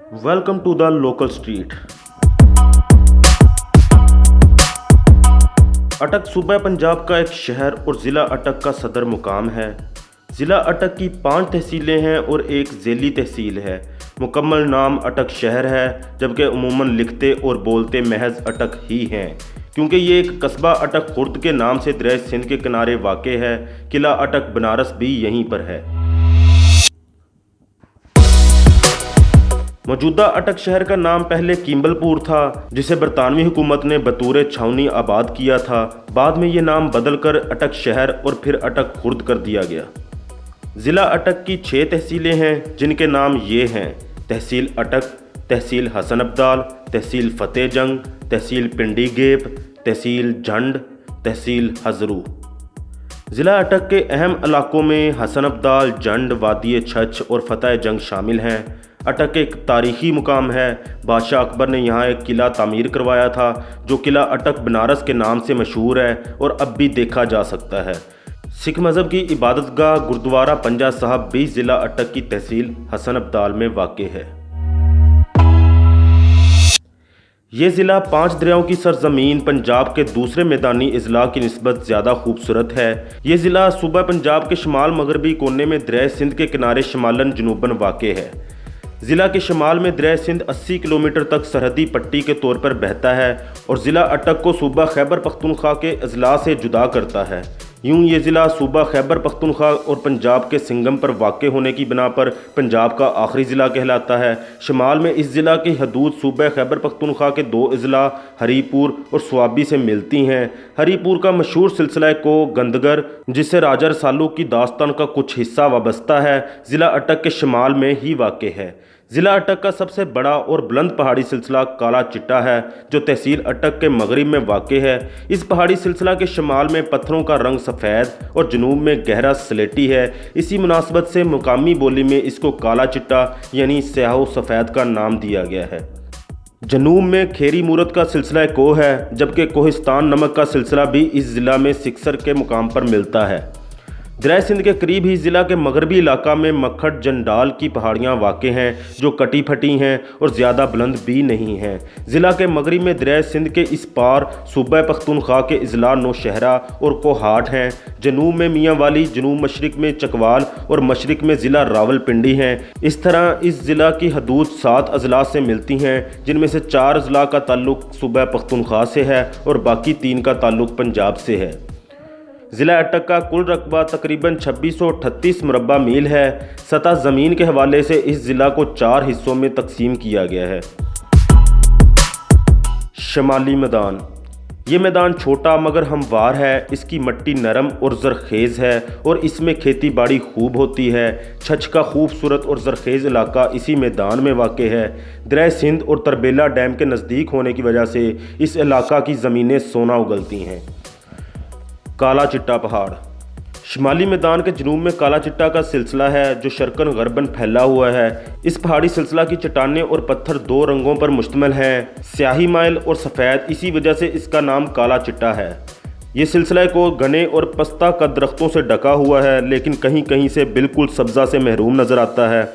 Welcome to the local street. अटक सूबा पंजाब का एक शहर और ज़िला अटक का सदर मुकाम है। ज़िला अटक की 5 तहसीलें हैं और एक ज़ेली तहसील है। मुकम्मल नाम अटक शहर है, जबकि उमूमन लिखते और बोलते महज अटक ही हैं, क्योंकि ये एक कस्बा अटक खुर्द के नाम से दरिया सिंध के किनारे वाक़ है। किला अटक बनारस भी यहीं पर है। मौजूदा अटक शहर का नाम पहले कीम्बलपुर था, जिसे बरतानवी हुकूमत ने बतौर छावनी आबाद किया था। बाद में ये नाम बदलकर अटक शहर और फिर अटक खुर्द कर दिया गया। ज़िला अटक की 6 तहसीलें हैं, जिनके नाम ये हैं: तहसील अटक, तहसील हसन अब्दाल, तहसील फ़तेह जंग, तहसील पिंडी गेप, तहसील झंड, तहसील हज़रू। ज़िला अटक के अहम इलाकों में हसन अब्दाल, झंड, वादी छछ और फ़तेह जंग शामिल हैं। अटक एक तारीख़ी मुकाम है। बादशाह अकबर ने यहाँ एक किला तामीर करवाया था, जो किला अटक बनारस के नाम से मशहूर है और अब भी देखा जा सकता है। सिख मज़हब की इबादतगाह गुरुद्वारा पंजा साहब भी ज़िला अटक की तहसील हसन अब्दाल में वाक़ है। ये ज़िला 5 दरियाओं की सरजमीन पंजाब के दूसरे मैदानी अजला की निस्बत ज़्यादा खूबसूरत है। ये ज़िला सूबा पंजाब के शमाल मगरबी कोने में दरिया सिंध के किनारे शमालन जनूबन वाक़ है। ज़िला के शमाल में दरिया सिंध 80 किलोमीटर तक सरहदी पट्टी के तौर पर बहता है और ज़िला अटक को सूबा खैबर पख्तूनख्वा के अजला से जुदा करता है। यूँ ये ज़िला सूबा खैबर पख्तूनख्वा और पंजाब के सिंगम पर वाक़ होने की बिना पर पंजाब का आखिरी ज़िला कहलाता है। शमाल में इस ज़िला की हदूद सूबा खैबर पख्तूनख्वा के 2 अजला हरीपुर और स्वाबी से मिलती हैं। हरीपुर का मशहूर सिलसिला को गंदगर, जिससे राजा रसालू की दास्तान का कुछ हिस्सा वाबस्ता है, ज़िला अटक के शमाल में ही वाक़ है। ज़िला अटक का सबसे बड़ा और बुलंद पहाड़ी सिलसिला काला चिट्टा है, जो तहसील अटक के मगरिब में वाक़ है। इस पहाड़ी सिलसिला के शमाल में पत्थरों का रंग सफ़ेद और जनूब में गहरा स्लेटी है। इसी मुनासबत से मुकामी बोली में इसको काला चिट्टा यानी स्याह सफ़ेद का नाम दिया गया है। जनूब में खेरी मूरत का सिलसिला को है, जबकि कोहिस्तान नमक का सिलसिला भी इस ज़िला में सिक्सर के मुकाम पर मिलता है। दरिया सिंध के करीब ही ज़िला के मगरबी इलाका में मक्खड़ जंडाल की पहाड़ियाँ वाक़ हैं, जो कटी फटी हैं और ज़्यादा बुलंद भी नहीं हैं। ज़िला के मगरब में दरिया सिंध के इस पार सूबा पख्तूनख्वा के अजला नौशहरा और कोहाट हैं। जनूब में मियाँ वाली, जनूब मशरक़ में चकवाल और मशरक़ में ज़िला रावलपिंडी हैं। इस तरह इस ज़िला की हदूद 7 अजला से मिलती हैं, जिनमें से 4 अजला का ताल्लुक़ सूबा पख्तूनख्वा से है और बाकी 3 का ताल्लुक़ पंजाब से है। ज़िला अटक का कुल रकबा तकरीबन 2638 मुरबा मील है। सतह ज़मीन के हवाले से इस ज़िला को 4 हिस्सों में तकसीम किया गया है। शमाली मैदान। ये मैदान छोटा मगर हमवार है। इसकी मिट्टी नरम और ज़रखेज़ है और इसमें खेती बाड़ी खूब होती है। छछ का खूबसूरत और ज़रखेज़ इलाका इसी मैदान में वाक़ है। दरिया सिंध और तरबेला डैम के नज़दीक होने की वजह से इस इलाका की ज़मीनें सोना उगलती हैं। काला चिट्टा पहाड़। शुमाली मैदान के जनूब में काला चिट्टा का सिलसिला है, जो शर्कन गरबन फैला हुआ है। इस पहाड़ी सिलसिला की चट्टानें और पत्थर 2 रंगों पर मुश्तमिल हैं, स्याही माइल और सफ़ेद। इसी वजह से इसका नाम काला चिट्टा है। ये सिलसिला को घने और पस्ता का दरख्तों से ढका हुआ है, लेकिन कहीं कहीं से बिल्कुल सब्ज़ा से महरूम नज़र आता है।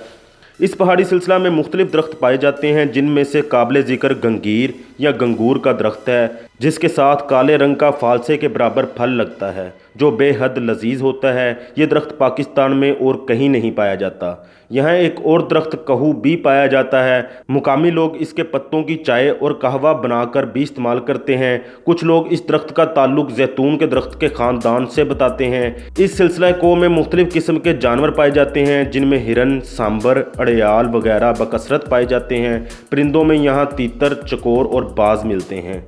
इस पहाड़ी सिलसिला में मुख्तलिफ दरख्त पाए जाते हैं, जिनमें से काबिल ज़िक्र गंगीर या गंगूर का दरख्त है, जिसके साथ काले रंग का फालसे के बराबर फल लगता है, जो बेहद लजीज होता है। ये दरख्त पाकिस्तान में और कहीं नहीं पाया जाता। यहाँ एक और दरख्त कहू भी पाया जाता है। मुकामी लोग इसके पत्तों की चाय और कहवा बनाकर भी इस्तेमाल करते हैं। कुछ लोग इस दरख्त का ताल्लुक जैतून के दरख्त के ख़ानदान से बताते हैं। इस सिलसिला को में मुख्तलिफ़ किस्म के जानवर पाए जाते हैं, जिनमें हिरन, सांबर, अड़याल वगैरह बकसरत पाए जाते हैं। परिंदों में यहाँ तीतर, चकोर और बाज मिलते हैं।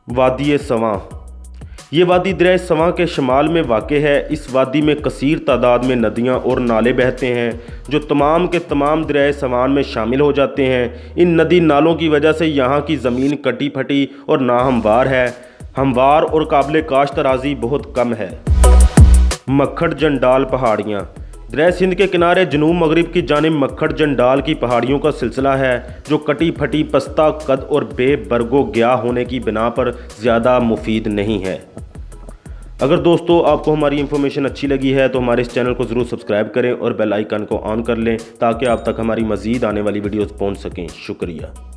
वादी सवां। ये वादी दरिया सवां के शमाल में वाक़ है। इस वादी में कसीर तादाद में नदियाँ और नाले बहते हैं, जो तमाम के तमाम दरिया सवां में शामिल हो जाते हैं। इन नदी नालों की वजह से यहाँ की ज़मीन कटी फटी और नाहमवार है। हमवार और काबिल काश्त अराज़ी बहुत कम है। मक्खड़ जंडाल पहाड़ियाँ। दरिया सिंध के किनारे जनूब मगरिब की जानिब मक्खड़ जंडाल की पहाड़ियों का सिलसिला है, जो कटी फटी, पस्ता कद और बेबरगो ग्या होने की बिना पर ज़्यादा मुफीद नहीं है। اگر دوستو آپ کو ہماری انفارمیشن اچھی لگی ہے تو ہمارے اس چینل کو ضرور سبسکرائب کریں اور بیل آئیکن کو آن کر لیں تاکہ آپ تک ہماری مزید آنے والی ویڈیوز پہنچ سکیں۔ شکریہ۔